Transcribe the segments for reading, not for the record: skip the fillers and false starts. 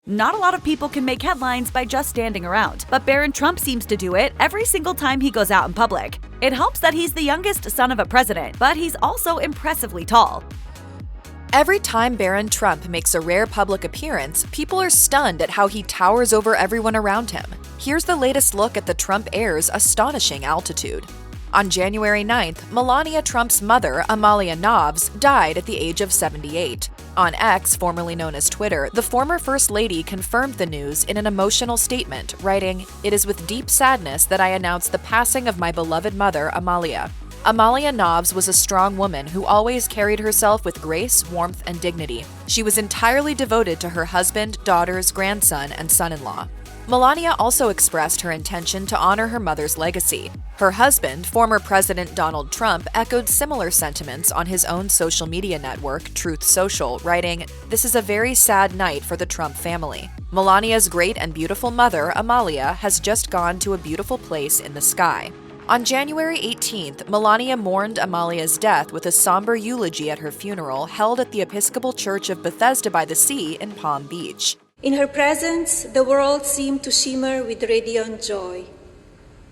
Not a lot of people can make headlines by just standing around, but Barron Trump seems to do it every single time he goes out in public. It helps that he's the youngest son of a president, but he's also impressively tall. Every time Barron Trump makes a rare public appearance, people are stunned at how he towers over everyone around him. Here's the latest look at the Trump heir's astonishing altitude. On January 9th, Melania Trump's mother, Amalia Knobs, died at the age of 78. On X, formerly known as Twitter, the former First Lady confirmed the news in an emotional statement, writing, "It is with deep sadness that I announce the passing of my beloved mother, Amalia. Amalia Knobs was a strong woman who always carried herself with grace, warmth, and dignity. She was entirely devoted to her husband, daughters, grandson, and son-in-law." Melania also expressed her intention to honor her mother's legacy. Her husband, former President Donald Trump, echoed similar sentiments on his own social media network, Truth Social, writing, "This is a very sad night for the Trump family. Melania's great and beautiful mother, Amalia, has just gone to a beautiful place in the sky." On January 18th, Melania mourned Amalia's death with a somber eulogy at her funeral held at the Episcopal Church of Bethesda by the Sea in Palm Beach. In her presence, the world seemed to shimmer with radiant joy.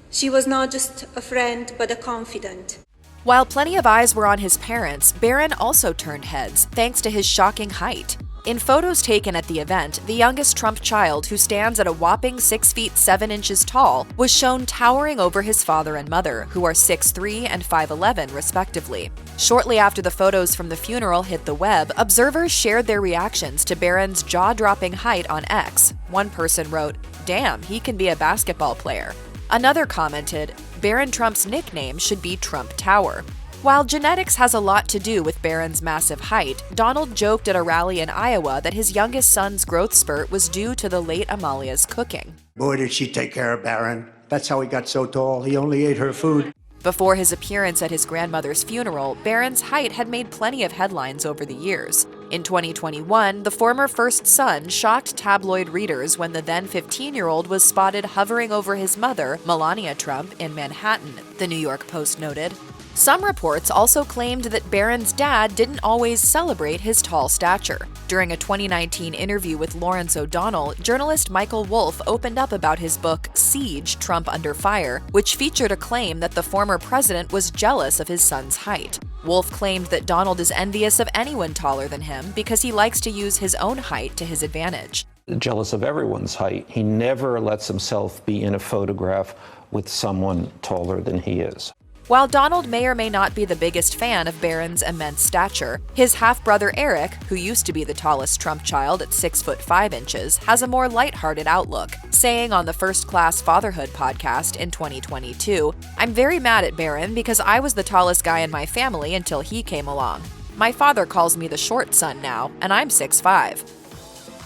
She was not just a friend, but a confidant. While plenty of eyes were on his parents, Barron also turned heads, thanks to his shocking height. In photos taken at the event, the youngest Trump child, who stands at a whopping 6 feet 7 inches tall, was shown towering over his father and mother, who are 6'3" and 5'11", respectively. Shortly after the photos from the funeral hit the web, observers shared their reactions to Barron's jaw-dropping height on X. One person wrote, "Damn, he can be a basketball player." Another commented, "Barron Trump's nickname should be Trump Tower." While genetics has a lot to do with Barron's massive height, Donald joked at a rally in Iowa that his youngest son's growth spurt was due to the late Amalia's cooking. Boy, did she take care of Barron. That's how he got so tall. He only ate her food. Before his appearance at his grandmother's funeral, Barron's height had made plenty of headlines over the years. In 2021, the former first son shocked tabloid readers when the then 15-year-old was spotted hovering over his mother, Melania Trump, in Manhattan, the New York Post noted. Some reports also claimed that Barron's dad didn't always celebrate his tall stature. During a 2019 interview with Lawrence O'Donnell, journalist Michael Wolff opened up about his book, Siege: Trump Under Fire, which featured a claim that the former president was jealous of his son's height. Wolff claimed that Donald is envious of anyone taller than him because he likes to use his own height to his advantage. Jealous of everyone's height. He never lets himself be in a photograph with someone taller than he is. While Donald may or may not be the biggest fan of Barron's immense stature, his half-brother Eric, who used to be the tallest Trump child at 6'5", has a more lighthearted outlook, saying on the First Class Fatherhood podcast in 2022, "I'm very mad at Barron because I was the tallest guy in my family until he came along. My father calls me the short son now, and I'm 6'5".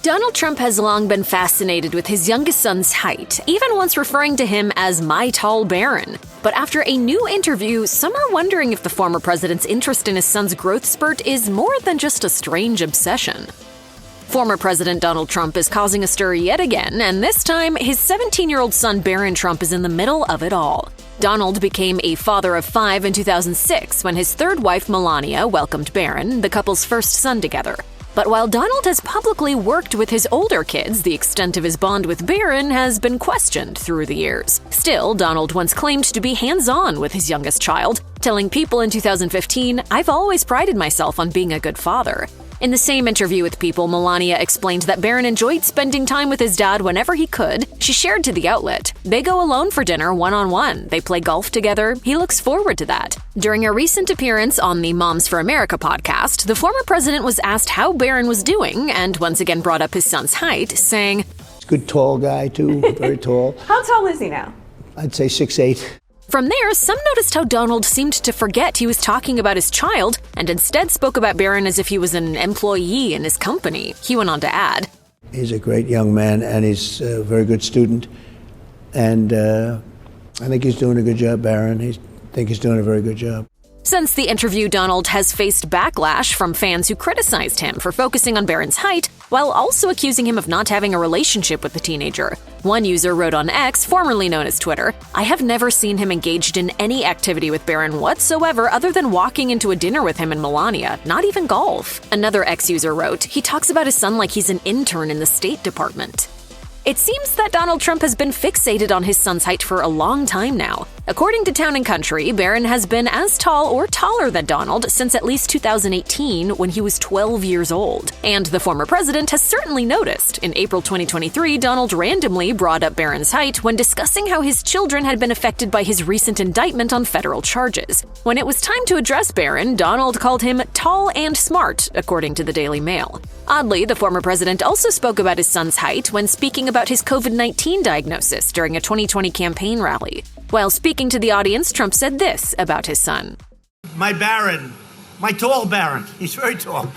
Donald Trump has long been fascinated with his youngest son's height, even once referring to him as "my tall Barron." But after a new interview, some are wondering if the former president's interest in his son's growth spurt is more than just a strange obsession. Former President Donald Trump is causing a stir yet again, and this time, his 17-year-old son Barron Trump is in the middle of it all. Donald became a father of 5 in 2006 when his third wife Melania welcomed Barron, the couple's first son, together. But while Donald has publicly worked with his older kids, the extent of his bond with Barron has been questioned through the years. Still, Donald once claimed to be hands-on with his youngest child, telling People in 2015, "I've always prided myself on being a good father." In the same interview with People, Melania explained that Barron enjoyed spending time with his dad whenever he could. She shared to the outlet, "They go alone for dinner one-on-one. They play golf together. He looks forward to that." During a recent appearance on the Moms for America podcast, the former president was asked how Barron was doing and once again brought up his son's height, saying, He's a good tall guy, too. Very tall. How tall is he now? I'd say 6'8". From there, some noticed how Donald seemed to forget he was talking about his child and instead spoke about Barron as if he was an employee in his company. He went on to add, He's a great young man, and he's a very good student. And I think he's doing a good job, Barron. I think he's doing a very good job. Since the interview, Donald has faced backlash from fans who criticized him for focusing on Barron's height, while also accusing him of not having a relationship with the teenager. One user wrote on X, formerly known as Twitter, "I have never seen him engaged in any activity with Barron whatsoever other than walking into a dinner with him and Melania, not even golf." Another X user wrote, "He talks about his son like he's an intern in the State Department." It seems that Donald Trump has been fixated on his son's height for a long time now. According to Town & Country, Barron has been as tall or taller than Donald since at least 2018 when he was 12 years old. And the former president has certainly noticed. In April 2023, Donald randomly brought up Barron's height when discussing how his children had been affected by his recent indictment on federal charges. When it was time to address Barron, Donald called him tall and smart, according to the Daily Mail. Oddly, the former president also spoke about his son's height when speaking about his COVID-19 diagnosis during a 2020 campaign rally. While speaking to the audience, Trump said this about his son. My Barron, my tall Barron, he's very tall.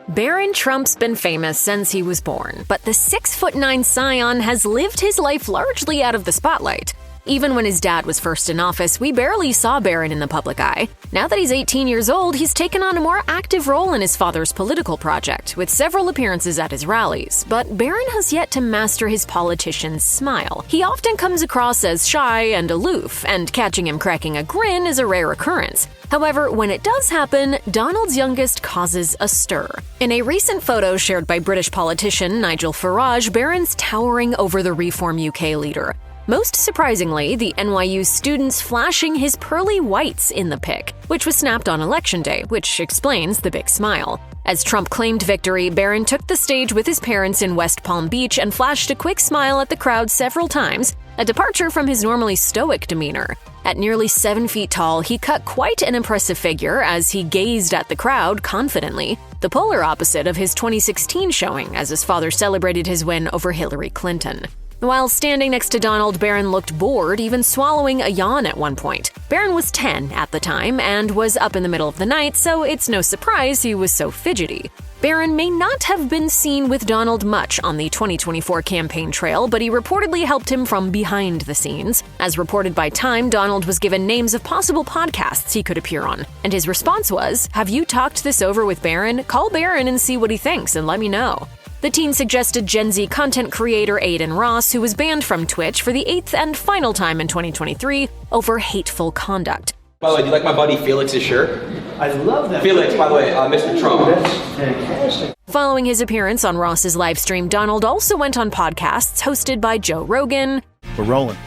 Barron Trump's been famous since he was born, but the 6'9" scion has lived his life largely out of the spotlight. Even when his dad was first in office, we barely saw Barron in the public eye. Now that he's 18 years old, he's taken on a more active role in his father's political project, with several appearances at his rallies. But Barron has yet to master his politician's smile. He often comes across as shy and aloof, and catching him cracking a grin is a rare occurrence. However, when it does happen, Donald's youngest causes a stir. In a recent photo shared by British politician Nigel Farage, Barron's towering over the Reform UK leader. Most surprisingly, the NYU student's flashing his pearly whites in the pic, which was snapped on Election Day, which explains the big smile. As Trump claimed victory, Barron took the stage with his parents in West Palm Beach and flashed a quick smile at the crowd several times, a departure from his normally stoic demeanor. At nearly 7 feet tall, he cut quite an impressive figure as he gazed at the crowd confidently, the polar opposite of his 2016 showing as his father celebrated his win over Hillary Clinton. While standing next to Donald, Barron looked bored, even swallowing a yawn at one point. Barron was 10 at the time and was up in the middle of the night, so it's no surprise he was so fidgety. Barron may not have been seen with Donald much on the 2024 campaign trail, but he reportedly helped him from behind the scenes. As reported by Time, Donald was given names of possible podcasts he could appear on, and his response was, "Have you talked this over with Barron? Call Barron and see what he thinks and let me know." The teen suggested Gen Z content creator Aiden Ross, who was banned from Twitch for the 8th and final time in 2023 over hateful conduct. By the way, do you like my buddy Felix's shirt? I love that. Felix, by the way, Mr. Trump. That's fantastic. Following his appearance on Ross's livestream, Donald also went on podcasts hosted by Joe Rogan. We're rolling.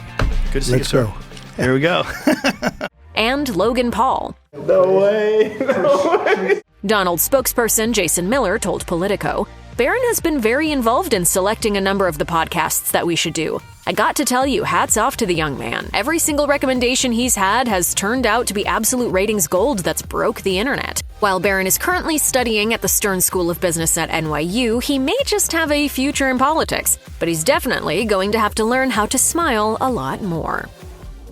Good to see you, sir. Here we go. And Logan Paul. No way. No way. Donald's spokesperson, Jason Miller, told Politico, "Barron has been very involved in selecting a number of the podcasts that we should do. I got to tell you, hats off to the young man. Every single recommendation he's had has turned out to be absolute ratings gold that's broke the internet." While Barron is currently studying at the Stern School of Business at NYU, he may just have a future in politics, but he's definitely going to have to learn how to smile a lot more.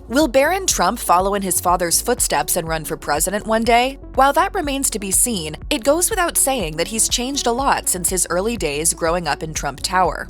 Will Barron Trump follow in his father's footsteps and run for president one day? While that remains to be seen, it goes without saying that he's changed a lot since his early days growing up in Trump Tower.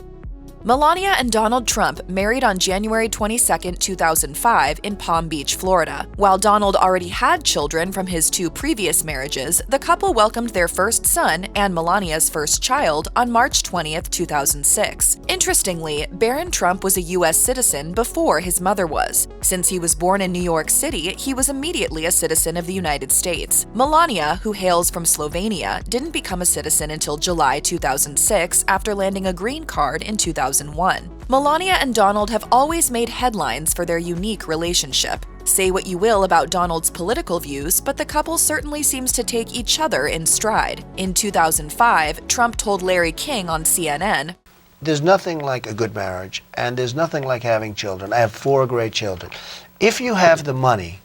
Melania and Donald Trump married on January 22, 2005 in Palm Beach, Florida. While Donald already had children from his 2 previous marriages, the couple welcomed their first son and Melania's first child on March 20, 2006. Interestingly, Barron Trump was a U.S. citizen before his mother was. Since he was born in New York City, he was immediately a citizen of the United States. Melania, who hails from Slovenia, didn't become a citizen until July 2006 after landing a green card in 2001. Melania and Donald have always made headlines for their unique relationship. Say what you will about Donald's political views, but the couple certainly seems to take each other in stride. In 2005, Trump told Larry King on CNN, There's nothing like a good marriage, and there's nothing like having children. I have 4 great children. If you have the money,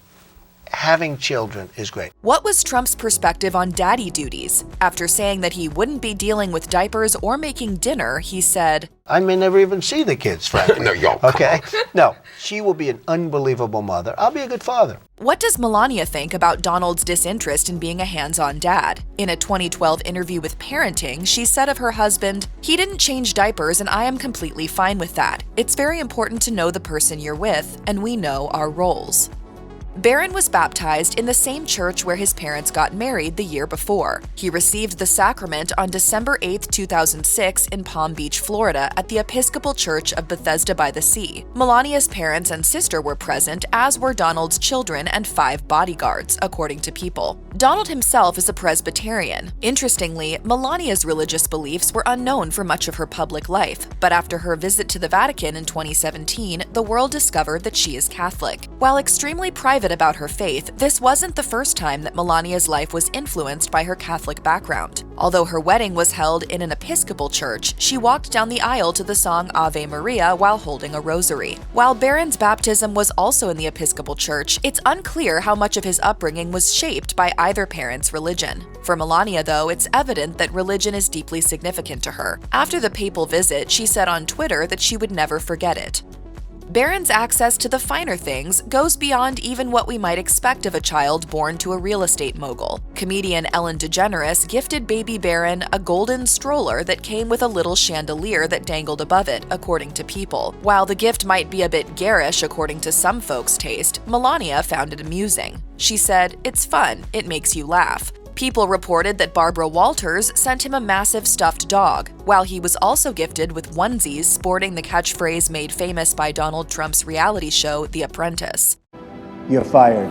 having children is great. What was Trump's perspective on daddy duties? After saying that he wouldn't be dealing with diapers or making dinner, he said, I may never even see the kids, frankly. Okay? No, she will be an unbelievable mother. I'll be a good father. What does Melania think about Donald's disinterest in being a hands-on dad? In a 2012 interview with Parenting, she said of her husband, "He didn't change diapers and I am completely fine with that. It's very important to know the person you're with, and we know our roles." Barron was baptized in the same church where his parents got married the year before. He received the sacrament on December 8, 2006 in Palm Beach, Florida at the Episcopal Church of Bethesda by the Sea. Melania's parents and sister were present, as were Donald's children and 5 bodyguards, according to People. Donald himself is a Presbyterian. Interestingly, Melania's religious beliefs were unknown for much of her public life, but after her visit to the Vatican in 2017, the world discovered that she is Catholic. While extremely private about her faith, this wasn't the first time that Melania's life was influenced by her Catholic background. Although her wedding was held in an Episcopal church, she walked down the aisle to the song Ave Maria while holding a rosary. While Barron's baptism was also in the Episcopal church, it's unclear how much of his upbringing was shaped by either parent's religion. For Melania, though, it's evident that religion is deeply significant to her. After the papal visit, she said on Twitter that she would never forget it. Barron's access to the finer things goes beyond even what we might expect of a child born to a real estate mogul. Comedian Ellen DeGeneres gifted baby Barron a golden stroller that came with a little chandelier that dangled above it, according to People. While the gift might be a bit garish according to some folks' taste, Melania found it amusing. She said, "It's fun, it makes you laugh." People reported that Barbara Walters sent him a massive stuffed dog, while he was also gifted with onesies sporting the catchphrase made famous by Donald Trump's reality show, The Apprentice. You're fired.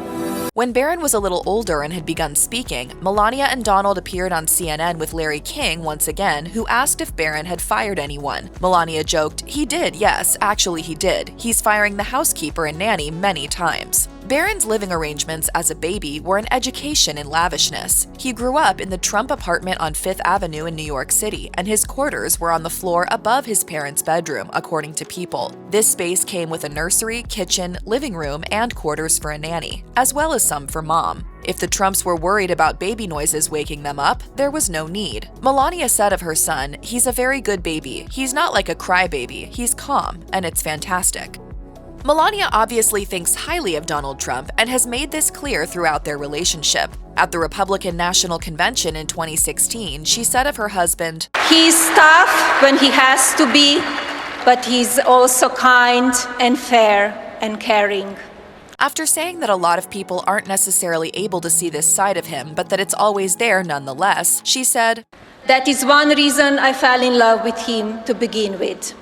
When Barron was a little older and had begun speaking, Melania and Donald appeared on CNN with Larry King once again, who asked if Barron had fired anyone. Melania joked, "He did, yes, actually he did. He's firing the housekeeper and nanny many times." Barron's living arrangements as a baby were an education in lavishness. He grew up in the Trump apartment on 5th Avenue in New York City, and his quarters were on the floor above his parents' bedroom, according to People. This space came with a nursery, kitchen, living room, and quarters for a nanny, as well as some for Mom. If the Trumps were worried about baby noises waking them up, there was no need. Melania said of her son, "He's a very good baby. He's not like a crybaby. He's calm, and it's fantastic." Melania obviously thinks highly of Donald Trump and has made this clear throughout their relationship. At the Republican National Convention in 2016, she said of her husband, He's tough when he has to be, but he's also kind and fair and caring. After saying that a lot of people aren't necessarily able to see this side of him, but that it's always there nonetheless, she said, That is one reason I fell in love with him to begin with.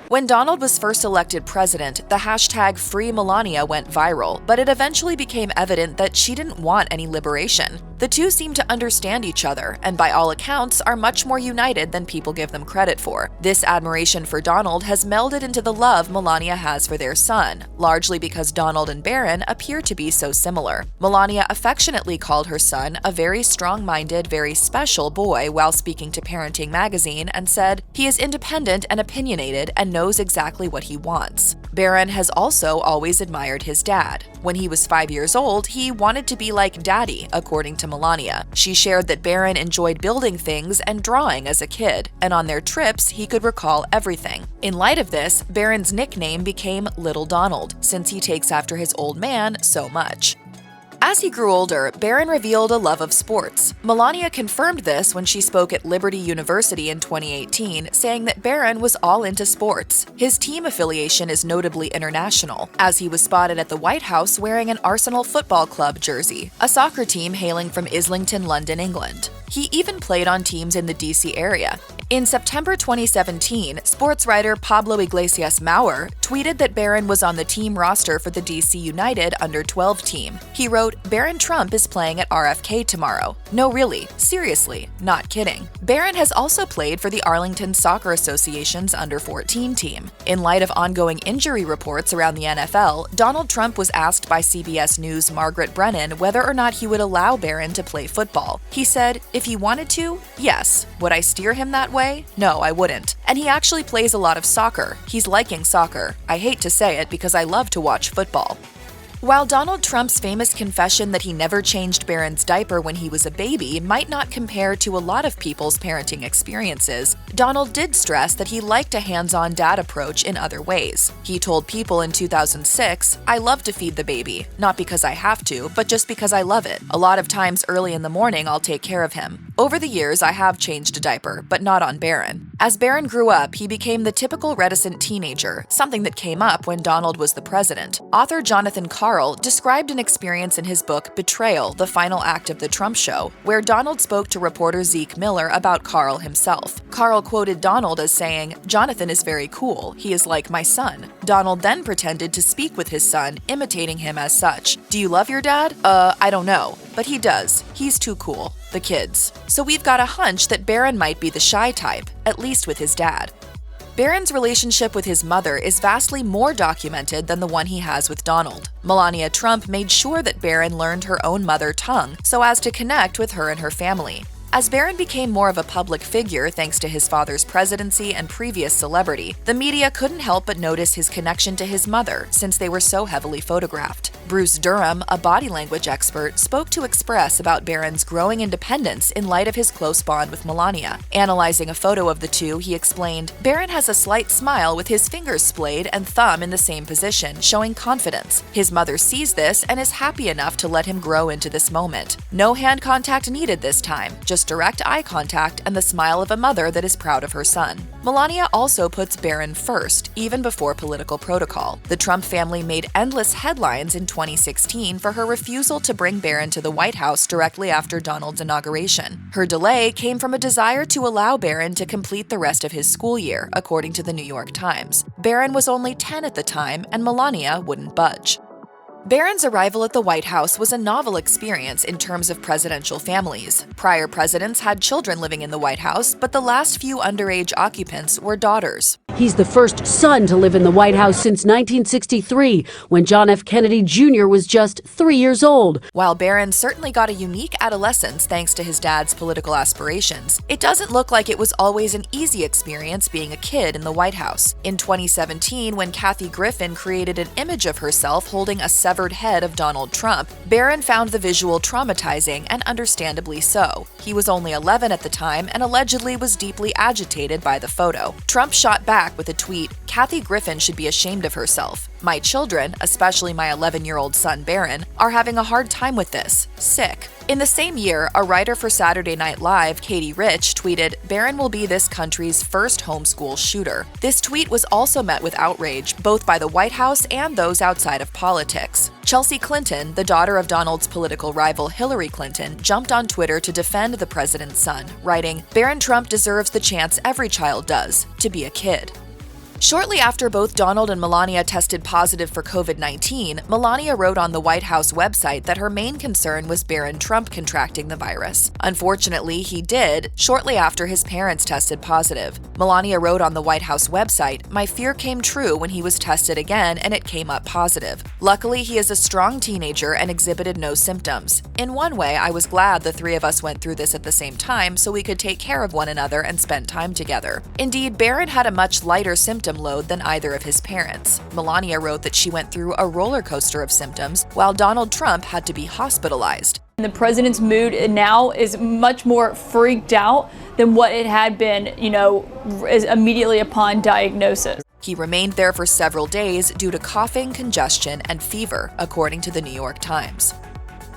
When Donald was first elected president, the hashtag #FreeMelania went viral, but it eventually became evident that she didn't want any liberation. The two seem to understand each other, and by all accounts are much more united than people give them credit for. This admiration for Donald has melded into the love Melania has for their son, largely because Donald and Barron appear to be so similar. Melania affectionately called her son a very strong-minded, very special boy while speaking to Parenting magazine and said, "He is independent and opinionated and knows exactly what he wants." Barron has also always admired his dad. When he was 5 years old, he wanted to be like Daddy, according to Melania. She shared that Barron enjoyed building things and drawing as a kid, and on their trips, he could recall everything. In light of this, Barron's nickname became Little Donald, since he takes after his old man so much. As he grew older, Barron revealed a love of sports. Melania confirmed this when she spoke at Liberty University in 2018, saying that Barron was all into sports. His team affiliation is notably international, as he was spotted at the White House wearing an Arsenal Football Club jersey, a soccer team hailing from Islington, London, England. He even played on teams in the DC area. In September 2017, sports writer Pablo Iglesias Maurer tweeted that Barron was on the team roster for the DC United Under-12 team. He wrote, "Barron Trump is playing at RFK tomorrow. No, really, seriously, not kidding." Barron has also played for the Arlington Soccer Association's Under-14 team. In light of ongoing injury reports around the NFL, Donald Trump was asked by CBS News' Margaret Brennan whether or not he would allow Barron to play football. He said, "If he wanted to, yes. Would I steer him that way? No, I wouldn't. And he actually plays a lot of soccer. He's liking soccer. I hate to say it because I love to watch football." While Donald Trump's famous confession that he never changed Barron's diaper when he was a baby might not compare to a lot of people's parenting experiences, Donald did stress that he liked a hands-on dad approach in other ways. He told People in 2006, "I love to feed the baby, not because I have to, but just because I love it. A lot of times early in the morning I'll take care of him. Over the years, I have changed a diaper, but not on Barron. As Barron grew up, he became the typical reticent teenager, something that came up when Donald was the president. Author Jonathan Karl described an experience in his book Betrayal, the Final Act of the Trump Show, where Donald spoke to reporter Zeke Miller about Karl himself. Karl quoted Donald as saying, "Jonathan is very cool. He is like my son." Donald then pretended to speak with his son, imitating him as such. "Do you love your dad? I don't know. But he does. He's too cool." The kids. So we've got a hunch that Barron might be the shy type, at least with his dad. Barron's relationship with his mother is vastly more documented than the one he has with Donald. Melania Trump made sure that Barron learned her own mother tongue so as to connect with her and her family. As Barron became more of a public figure thanks to his father's presidency and previous celebrity, the media couldn't help but notice his connection to his mother since they were so heavily photographed. Bruce Durham, a body language expert, spoke to Express about Barron's growing independence in light of his close bond with Melania. Analyzing a photo of the two, he explained, "Barron has a slight smile with his fingers splayed and thumb in the same position, showing confidence. His mother sees this and is happy enough to let him grow into this moment. No hand contact needed this time, just direct eye contact and the smile of a mother that is proud of her son." Melania also puts Barron first, even before political protocol. The Trump family made endless headlines in 2016 for her refusal to bring Barron to the White House directly after Donald's inauguration. Her delay came from a desire to allow Barron to complete the rest of his school year, according to the New York Times. Barron was only 10 at the time, and Melania wouldn't budge. Barron's arrival at the White House was a novel experience in terms of presidential families. Prior presidents had children living in the White House, but the last few underage occupants were daughters. He's the first son to live in the White House since 1963, when John F. Kennedy Jr. was just 3 years old. While Barron certainly got a unique adolescence thanks to his dad's political aspirations, it doesn't look like it was always an easy experience being a kid in the White House. In 2017, when Kathy Griffin created an image of herself holding a severed head of Donald Trump, Barron found the visual traumatizing, and understandably so. He was only 11 at the time and allegedly was deeply agitated by the photo. Trump shot back with a tweet, "Kathy Griffin should be ashamed of herself. My children, especially my 11-year-old son Barron, are having a hard time with this. Sick." In the same year, a writer for Saturday Night Live, Katie Rich, tweeted, "Barron will be this country's first homeschool shooter." This tweet was also met with outrage, both by the White House and those outside of politics. Chelsea Clinton, the daughter of Donald's political rival Hillary Clinton, jumped on Twitter to defend the president's son, writing, "Barron Trump deserves the chance every child does, to be a kid." Shortly after both Donald and Melania tested positive for COVID-19, Melania wrote on the White House website that her main concern was Barron Trump contracting the virus. Unfortunately, he did, shortly after his parents tested positive. Melania wrote on the White House website, "My fear came true when he was tested again and it came up positive. Luckily, he is a strong teenager and exhibited no symptoms. In one way, I was glad the three of us went through this at the same time so we could take care of one another and spend time together." Indeed, Barron had a much lighter symptom load than either of his parents. Melania wrote that she went through a roller coaster of symptoms, while Donald Trump had to be hospitalized. The president's mood now is much more freaked out than what it had been, immediately upon diagnosis. He remained there for several days due to coughing, congestion, and fever, according to the New York Times.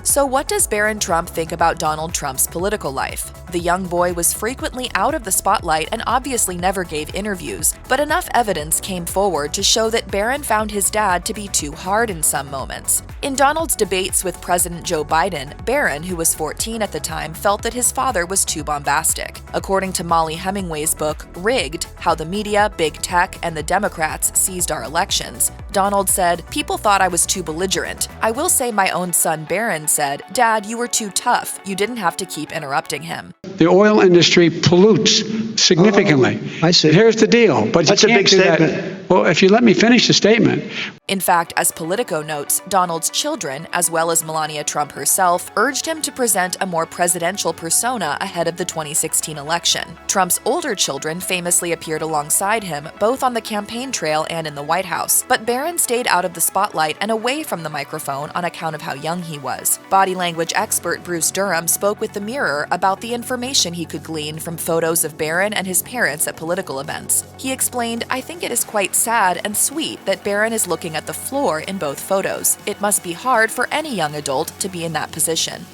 So what does Barron Trump think about Donald Trump's political life? The young boy was frequently out of the spotlight and obviously never gave interviews, but enough evidence came forward to show that Barron found his dad to be too hard in some moments. In Donald's debates with President Joe Biden, Barron, who was 14 at the time, felt that his father was too bombastic. According to Molly Hemingway's book, Rigged: How the Media, Big Tech, and the Democrats Seized Our Elections, Donald said, "People thought I was too belligerent. I will say my own son Barron said, 'Dad, you were too tough. You didn't have to keep interrupting him.'" The oil industry pollutes significantly. I see. Here's the deal. But that's you a can't big do that. statement. Well, if you let me finish the statement. In fact, as Politico notes, Donald's children, as well as Melania Trump herself, urged him to present a more presidential persona ahead of the 2016 election. Trump's older children famously appeared alongside him, both on the campaign trail and in the White House, but Barron stayed out of the spotlight and away from the microphone on account of how young he was. Body language expert Bruce Durham spoke with The Mirror about the information he could glean from photos of Barron and his parents at political events. He explained, "I think it is quite sad and sweet that Barron is looking at the floor in both photos. It must be hard for any young adult to be in that position."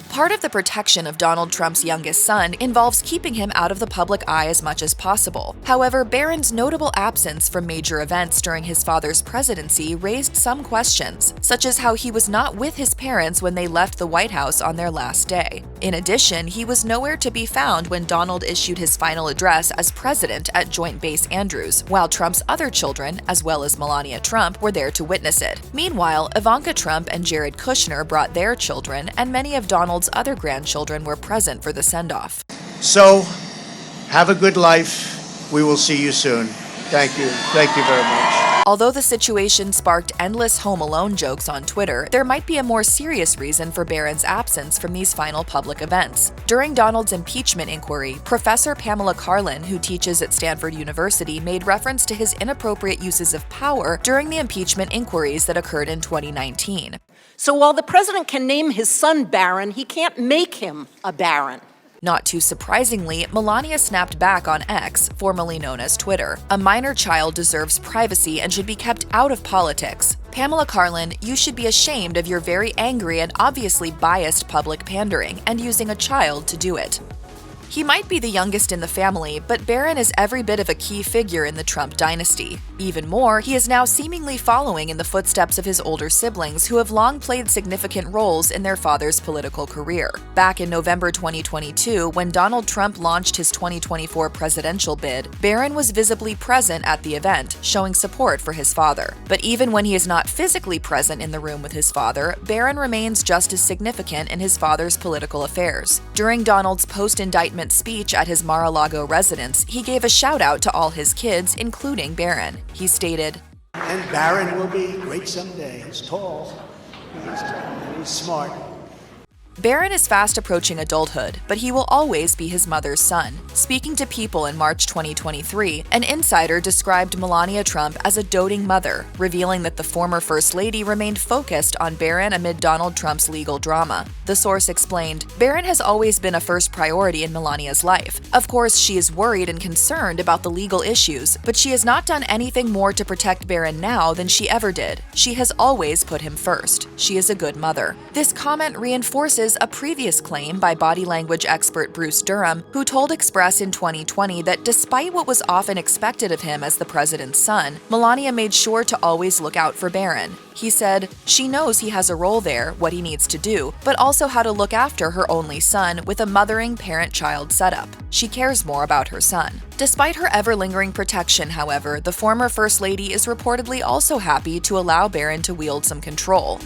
Part of the protection of Donald Trump's youngest son involves keeping him out of the public eye as much as possible. However, Barron's notable absence from major events during his father's presidency raised some questions, such as how he was not with his parents when they left the White House on their last day. In addition, he was nowhere to be found when Donald issued his final address as president at Joint Base Andrews, while Trump's other children, as well as Melania Trump, were there to witness it. Meanwhile, Ivanka Trump and Jared Kushner brought their children, and many of Donald's other grandchildren were present for the send-off. So, have a good life. We will see you soon. Thank you. Thank you very much. Although the situation sparked endless Home Alone jokes on Twitter, there might be a more serious reason for Barron's absence from these final public events. During Donald's impeachment inquiry, Professor Pamela Karlan, who teaches at Stanford University, made reference to his inappropriate uses of power during the impeachment inquiries that occurred in 2019. So while the president can name his son Barron, he can't make him a baron. Not too surprisingly, Melania snapped back on X, formerly known as Twitter. A minor child deserves privacy and should be kept out of politics. Pamela Karlan, you should be ashamed of your very angry and obviously biased public pandering and using a child to do it. He might be the youngest in the family, but Barron is every bit of a key figure in the Trump dynasty. Even more, he is now seemingly following in the footsteps of his older siblings who have long played significant roles in their father's political career. Back in November 2022, when Donald Trump launched his 2024 presidential bid, Barron was visibly present at the event, showing support for his father. But even when he is not physically present in the room with his father, Barron remains just as significant in his father's political affairs. During Donald's post-indictment speech at his Mar-a-Lago residence, he gave a shout-out to all his kids, including Barron. He stated, And Barron will be great someday. He's tall. He's smart. Barron is fast approaching adulthood, but he will always be his mother's son. Speaking to People in March 2023, an insider described Melania Trump as a doting mother, revealing that the former First Lady remained focused on Barron amid Donald Trump's legal drama. The source explained, Barron has always been a first priority in Melania's life. Of course, she is worried and concerned about the legal issues, but she has not done anything more to protect Barron now than she ever did. She has always put him first. She is a good mother. This comment reinforces a previous claim by body language expert Bruce Durham, who told Express in 2020 that despite what was often expected of him as the president's son, Melania made sure to always look out for Barron. He said, she knows he has a role there, what he needs to do, but also how to look after her only son with a mothering parent-child setup. She cares more about her son. Despite her ever-lingering protection, however, the former First Lady is reportedly also happy to allow Barron to wield some control.